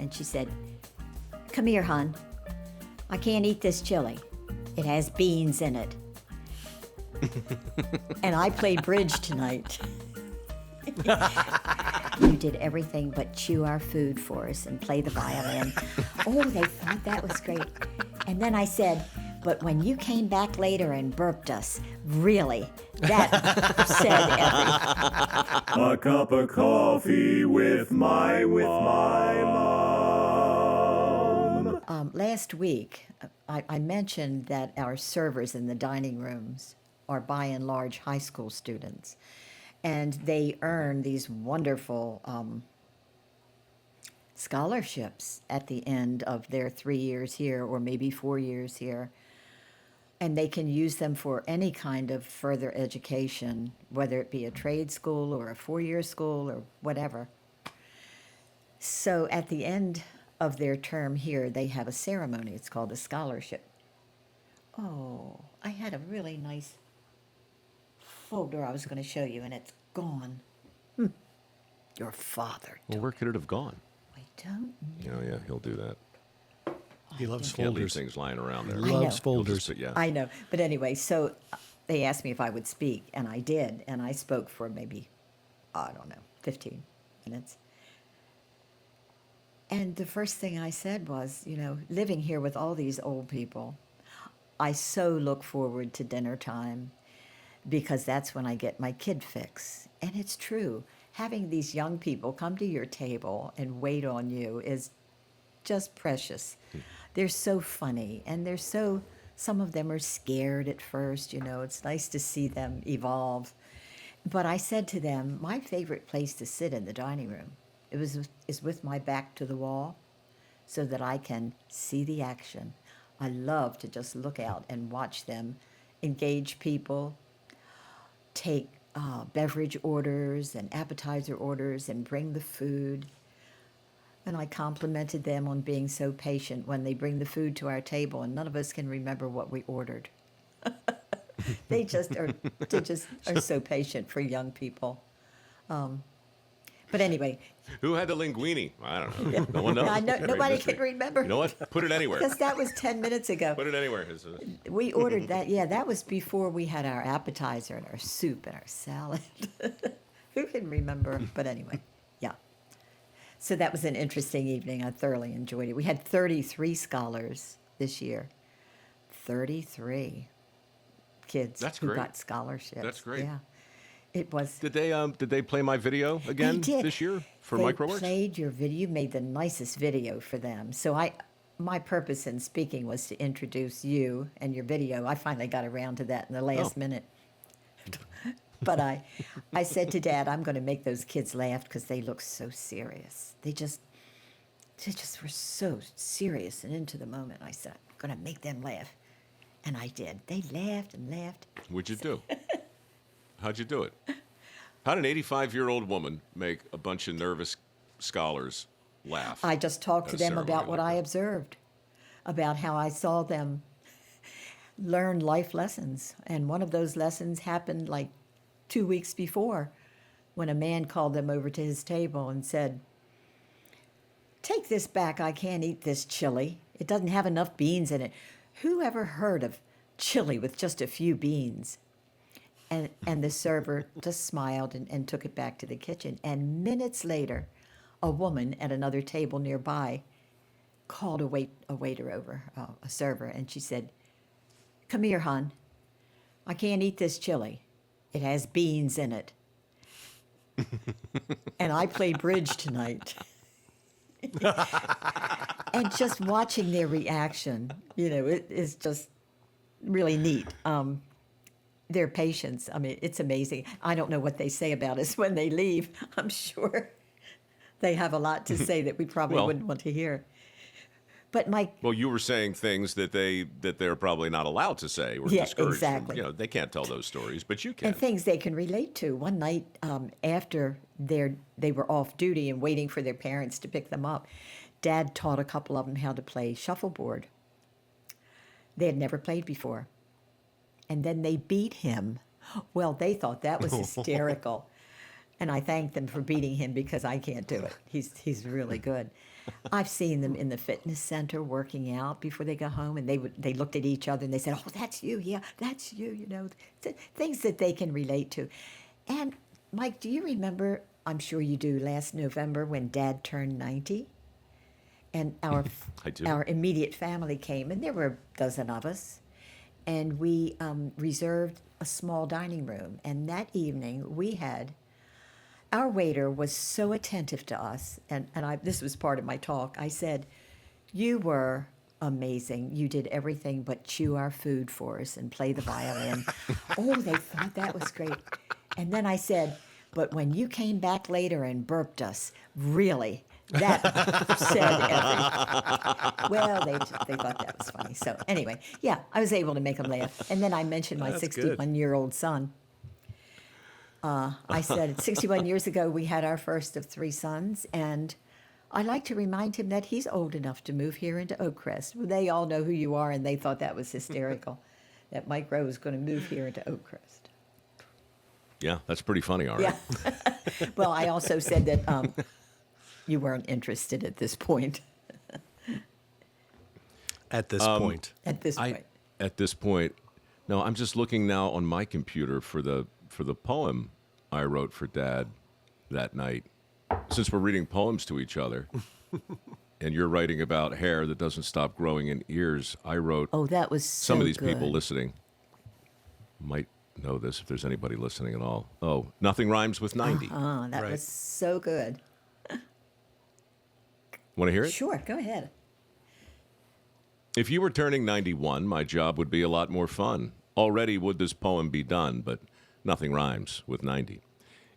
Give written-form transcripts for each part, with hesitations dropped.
and she said, "Come here, hon. I can't eat this chili. It has beans in it." And I played bridge tonight. You did everything but chew our food for us and play the violin. Oh, they thought that was great. And then I said, "But when you came back later and burped us, really, that said everything." A cup of coffee with my mom. Last week, I mentioned that our servers in the dining rooms are by and large high school students, and they earn these wonderful scholarships at the end of their 3 years here, or maybe 4 years here. And they can use them for any kind of further education, whether it be a trade school or a 4-year school or whatever. So at the end of their term here, they have a ceremony. It's called a scholarship. Oh, I had a really nice folder I was going to show you, and it's gone. Your father. Well, where could it have gone? I don't know. Yeah, he'll do that. He loves Can't leave folders. things lying around there. He loves know. folders. Yeah. I know. But anyway, so they asked me if I would speak, and I did. And I spoke for maybe, 15 minutes. And the first thing I said was, living here with all these old people, I so look forward to dinner time because that's when I get my kid fix. And it's true. Having these young people come to your table and wait on you is just precious. They're so funny, and some of them are scared at first, It's nice to see them evolve. But I said to them, my favorite place to sit in the dining room is with my back to the wall so that I can see the action. I love to just look out and watch them engage people, take beverage orders and appetizer orders and bring the food. And I complimented them on being so patient when they bring the food to our table and none of us can remember what we ordered. They just are so patient for young people. But anyway. Who had the linguine? I don't know. No one knows. Nobody can remember. You know what? Put it anywhere. Because that was 10 minutes ago. Put it anywhere. We ordered that. Yeah, that was before we had our appetizer and our soup and our salad. Who can remember? But anyway, yeah. So that was an interesting evening. I thoroughly enjoyed it. We had 33 scholars this year. 33 kids who got scholarships. That's great. Yeah. It was. Did they play my video again this year for Microworks? They played your video. You made the nicest video for them. So my purpose in speaking was to introduce you and your video. I finally got around to that in the last minute. But I said to Dad, I'm going to make those kids laugh because they look so serious. They just were so serious and into the moment. I said, I'm going to make them laugh. And I did. They laughed and laughed. What'd you do? How'd you do it? How'd an 85-year-old woman make a bunch of nervous scholars laugh? I just talked to them about what I observed, about how I saw them learn life lessons. And one of those lessons happened like 2 weeks before when a man called them over to his table and said, "Take this back. I can't eat this chili. It doesn't have enough beans in it." Who ever heard of chili with just a few beans? And the server just smiled and took it back to the kitchen. And minutes later, a woman at another table nearby called a waiter over, a server, and she said, "Come here, hon. I can't eat this chili. It has beans in it." And I played bridge tonight. And just watching their reaction, it is just really neat. Their patience, it's amazing. I don't know what they say about us when they leave. I'm sure they have a lot to say that we probably wouldn't want to hear. But well, you were saying things that they're probably not allowed to say or discouraged. Exactly. They can't tell those stories, but you can. And things they can relate to. One night after they were off duty and waiting for their parents to pick them up, Dad taught a couple of them how to play shuffleboard. They had never played before. And then they beat him. Well, they thought that was hysterical. And I thanked them for beating him because I can't do it. He's really good. I've seen them in the fitness center working out before they go home, and they looked at each other and they said, "Oh, that's you, yeah, that's you." Things that they can relate to. And Mike, do you remember? I'm sure you do. Last November when Dad turned 90, and I do. our immediate family came, and there were a dozen of us, and we reserved a small dining room. And that evening we had. Our waiter was so attentive to us, and this was part of my talk. I said, "You were amazing. You did everything but chew our food for us and play the violin." Oh, they thought that was great. And then I said, "But when you came back later and burped us, really, that said everything." Well, they thought that was funny. So anyway, yeah, I was able to make them laugh. And then I mentioned my That's good. 61-year-old son. I said, 61 years ago, we had our first of 3 sons, and I like to remind him that he's old enough to move here into Oakcrest. Well, they all know who you are, and they thought that was hysterical, that Mike Rowe was going to move here into Oakcrest. Yeah, that's pretty funny, all right. Yeah. Well, I also said that you weren't interested at this point. At this point. At this point. At this point, no, I'm just looking now on my computer for the poem I wrote for Dad that night. Since we're reading poems to each other, and you're writing about hair that doesn't stop growing in ears, I wrote. Oh, that was so some of these good. people listening might know this if there's anybody listening at all. Oh, nothing rhymes with 90. That Right. was so good. Want to hear it? Sure, go ahead. If you were turning 91, my job would be a lot more fun. Already would this poem be done, but nothing rhymes with 90.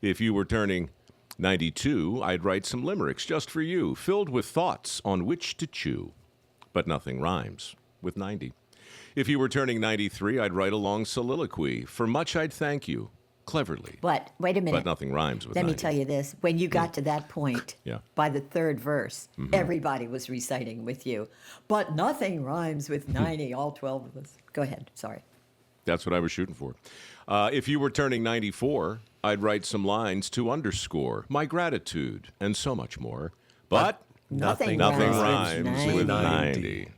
If you were turning 92, I'd write some limericks just for you, filled with thoughts on which to chew. But nothing rhymes with 90. If you were turning 93, I'd write a long soliloquy. For much I'd thank you, cleverly. But wait a minute. But nothing rhymes with Let 90. me tell you this. When you got to that point, Yeah. by the third verse, Mm-hmm. everybody was reciting with you. But nothing rhymes with 90, all 12 of us. Go ahead. Sorry. That's what I was shooting for. If you were turning 94, I'd write some lines to underscore my gratitude and so much more. But Nothing nothing rhymes rhymes with with 90. 90.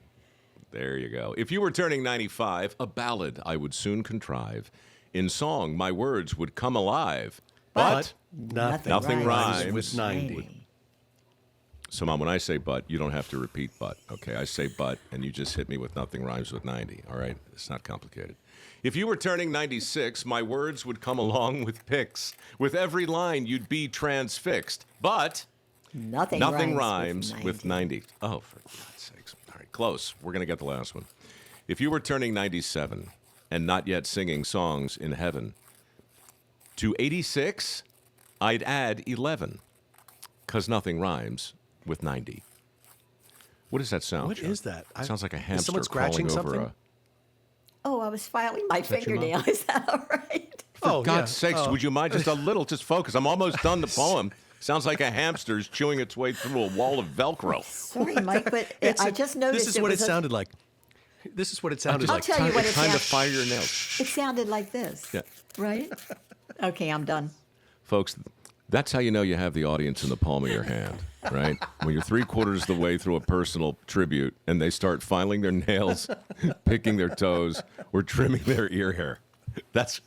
There you go. If you were turning 95, a ballad I would soon contrive. In song, my words would come alive. But nothing rhymes with 90. so, Mom, when I say but, you don't have to repeat but, okay? I say but, and you just hit me with nothing rhymes with 90, all right? It's not complicated. If you were turning 96, my words would come along with pics. With every line, you'd be transfixed. But Nothing rhymes with 90. Oh, for God's sakes. All right, close. We're going to get the last one. If you were turning 97 and not yet singing songs in heaven, to 86, I'd add 11, because nothing rhymes with 90. What does that sound? What Chuck? is that? Sounds like a Is hamster someone scratching crawling over something? Oh, I was filing my that your fingernail. mom? Is that all right? Oh, For God's sakes, Oh. would you mind just a little? Just focus. I'm almost done the poem. Sounds like a hamster's chewing its way through a wall of Velcro. Sorry, Mike, but I just noticed This is what it was sounded like. This is what it sounded I'll like. tell you what it Time to sounded. fire your nails. It sounded like this. Yeah. Right? Okay, I'm done. Folks, that's how you know you have the audience in the palm of your hand, right? When you're 3/4 of the way through a personal tribute and they start filing their nails, picking their toes, or trimming their ear hair. That's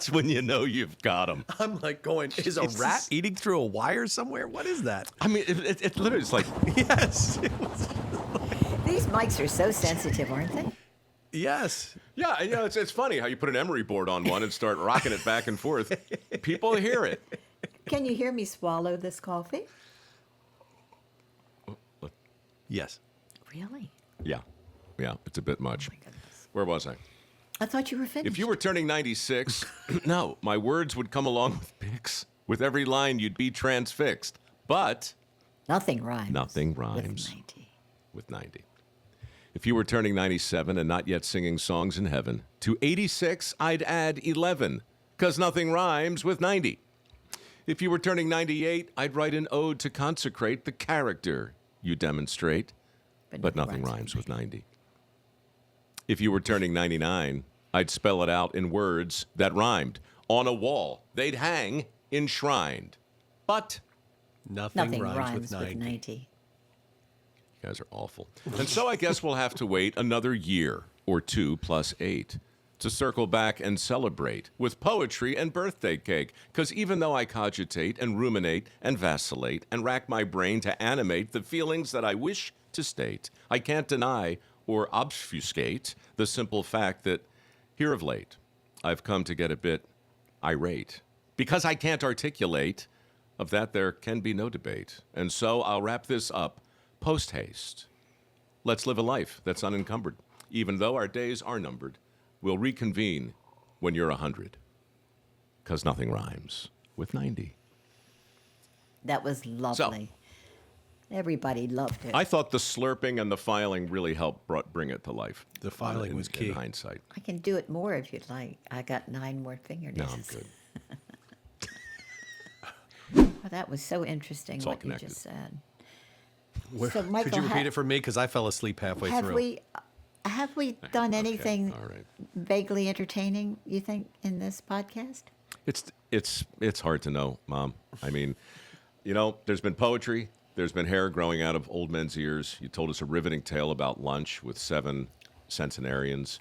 when you know you've got them. I'm like going, is a rat eating through a wire somewhere? What is that? I mean, it literally is like, Yes. These mics are so sensitive, aren't they? Yes. yeah, you know, it's funny how you put an emery board on one and start rocking it back and forth. People hear it. Can you hear me swallow this coffee? Yes. Really? Yeah, it's a bit much. Oh, my goodness. Where was I? I thought you were finished. If you were turning 96, no, my words would come along with pics. With every line, you'd be transfixed. But Nothing rhymes. nothing rhymes With 90. with 90. If you were turning 97 and not yet singing songs in heaven, to 86, I'd add 11, because nothing rhymes with 90. If you were turning 98, I'd write an ode to consecrate the character you demonstrate, but nothing rhymes with 90. If you were turning 99, I'd spell it out in words that rhymed. On a wall, they'd hang enshrined. But Nothing Nothing rhymes rhymes with 90. guys are awful. And so I guess we'll have to wait another year or 2 plus 8 to circle back and celebrate with poetry and birthday cake. Because even though I cogitate and ruminate and vacillate and rack my brain to animate the feelings that I wish to state, I can't deny or obfuscate the simple fact that here of late I've come to get a bit irate. Because I can't articulate, of that there can be no debate. And so I'll wrap this up post haste. Let's live a life that's unencumbered. Even though our days are numbered, we'll reconvene when you're 100. Because nothing rhymes with 90. That was lovely. Everybody loved it. I thought the slurping and the filing really helped bring it to life. The filing was key. In hindsight. I can do it more if you'd like. I got 9 more fingernails. No, I'm good. Well, that was so interesting all what you connected. just said. Could Michael, you repeat it for me? Because I fell asleep halfway through. Have we done anything All right. vaguely entertaining, you think, in this podcast? It's hard to know, Mom. I mean, there's been poetry. There's been hair growing out of old men's ears. You told us a riveting tale about lunch with 7 centenarians.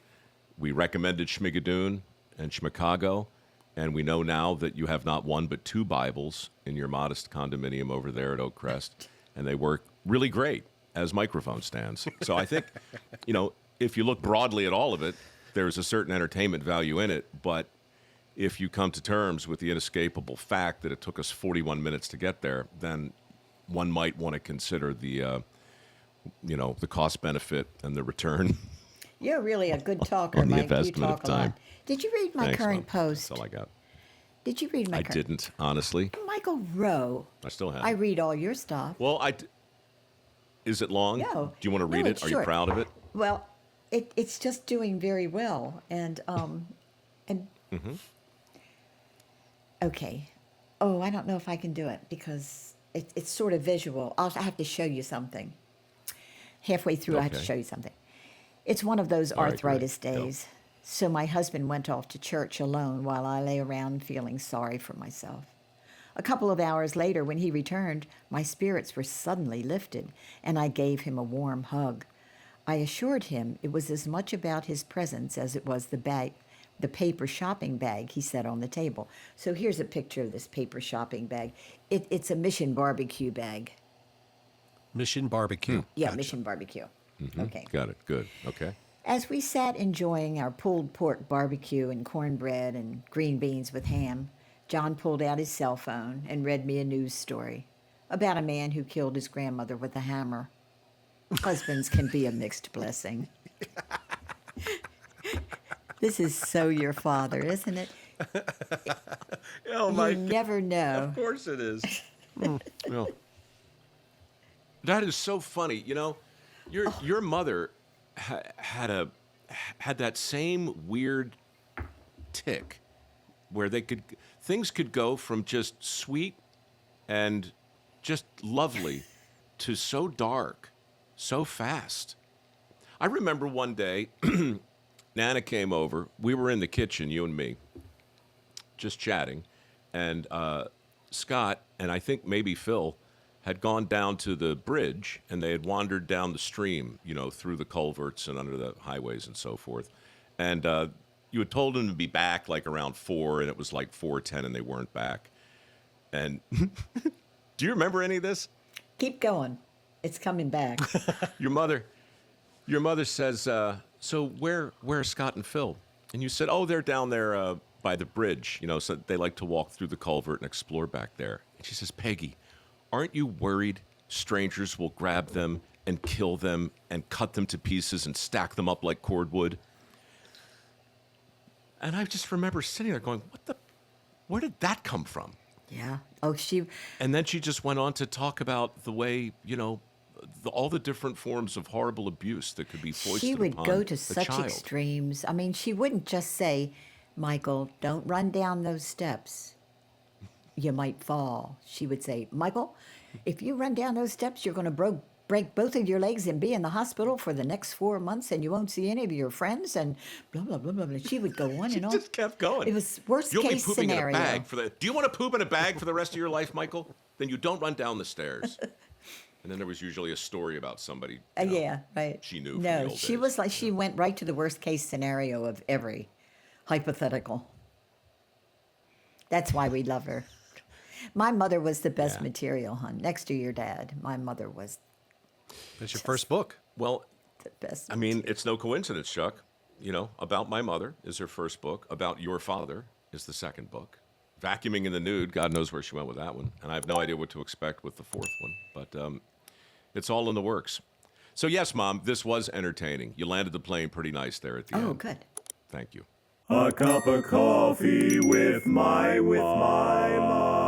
We recommended Schmigadoon and Schmicago, and we know now that you have not 1 but 2 Bibles in your modest condominium over there at Oak Crest, and they work really great as microphone stands. So I think, if you look broadly at all of it, there's a certain entertainment value in it, but if you come to terms with the inescapable fact that it took us 41 minutes to get there, then one might want to consider the cost benefit and the return. You're really a good talker, On the Mike. You investment of talk a lot. time. Did you read my Thanks, current Mom. post? That's all I got. Did you read my I current? didn't, honestly. Michael Rowe. I still have. I read all your stuff. Well, is it long? No. Do you want to read No, it? it's Are you short. proud of it? Well, it's just doing very well, and okay. Oh, I don't know if I can do it because it's sort of visual. I have to show you something. Halfway through, I have to Okay. show you something. It's one of those All right, arthritis great. Go. days. So my husband went off to church alone while I lay around feeling sorry for myself. A couple of hours later, when he returned, my spirits were suddenly lifted, and I gave him a warm hug. I assured him it was as much about his presence as it was the paper shopping bag he set on the table. So here's a picture of this paper shopping bag. It's a Mission barbecue bag. Mission Barbecue. Yeah, Gotcha. Mission barbecue. Okay. Got it. Good. Okay. As we sat enjoying our pulled pork barbecue and cornbread and green beans with ham, John pulled out his cell phone and read me a news story about a man who killed his grandmother with a hammer. Husbands can be a mixed blessing. This is so your father, isn't it? Oh You never know. Of course it is. Well, that is so funny. Your mother had that same weird tick where things could go from just sweet and just lovely to so dark so fast. I remember one day Nana came over. We were in the kitchen, you and me, just chatting, and Scott and I think maybe Phil had gone down to the bridge, and they had wandered down the stream, through the culverts and under the highways and so forth. And you had told them to be back like around 4, and it was like 4:10, and they weren't back. And do you remember any of this? Keep going. It's coming back. Your mother says, so where are Scott and Phil? And you said, oh, they're down there by the bridge, so they like to walk through the culvert and explore back there. And she says, Peggy, aren't you worried strangers will grab them and kill them and cut them to pieces and stack them up like cordwood? And I just remember sitting there going, where did that come from? Yeah. Oh, And then she just went on to talk about the way, all the different forms of horrible abuse that could be foisted she would upon go to a such child. extremes. I mean, she wouldn't just say, Michael, don't run down those steps. You might fall. She would say, Michael, if you run down those steps, you're going to break both of your legs and be in the hospital for the next 4 months, and you won't see any of your friends, and blah, blah, blah, blah, blah. She would go on and on. She just kept going. It was worst You'll case be pooping scenario. in a bag do you want to poop in a bag for the rest of your life, Michael? Then you don't run down the stairs. And then there was usually a story about somebody. Yeah, right. She knew from No, the old she days. was like, she went right to the worst case scenario of every hypothetical. That's why we love her. My mother was the best Yeah. material, hon. Next to your dad, my mother was It's your first book. Well, the best. I mean, it's no coincidence, Chuck. About My Mother is her first book. About Your Father is the second book. Vacuuming in the Nude, God knows where she went with that one. And I have no idea what to expect with the fourth one. But it's all in the works. So, yes, Mom, this was entertaining. You landed the plane pretty nice there at the end. Oh, good. Thank you. A cup of coffee with my mom.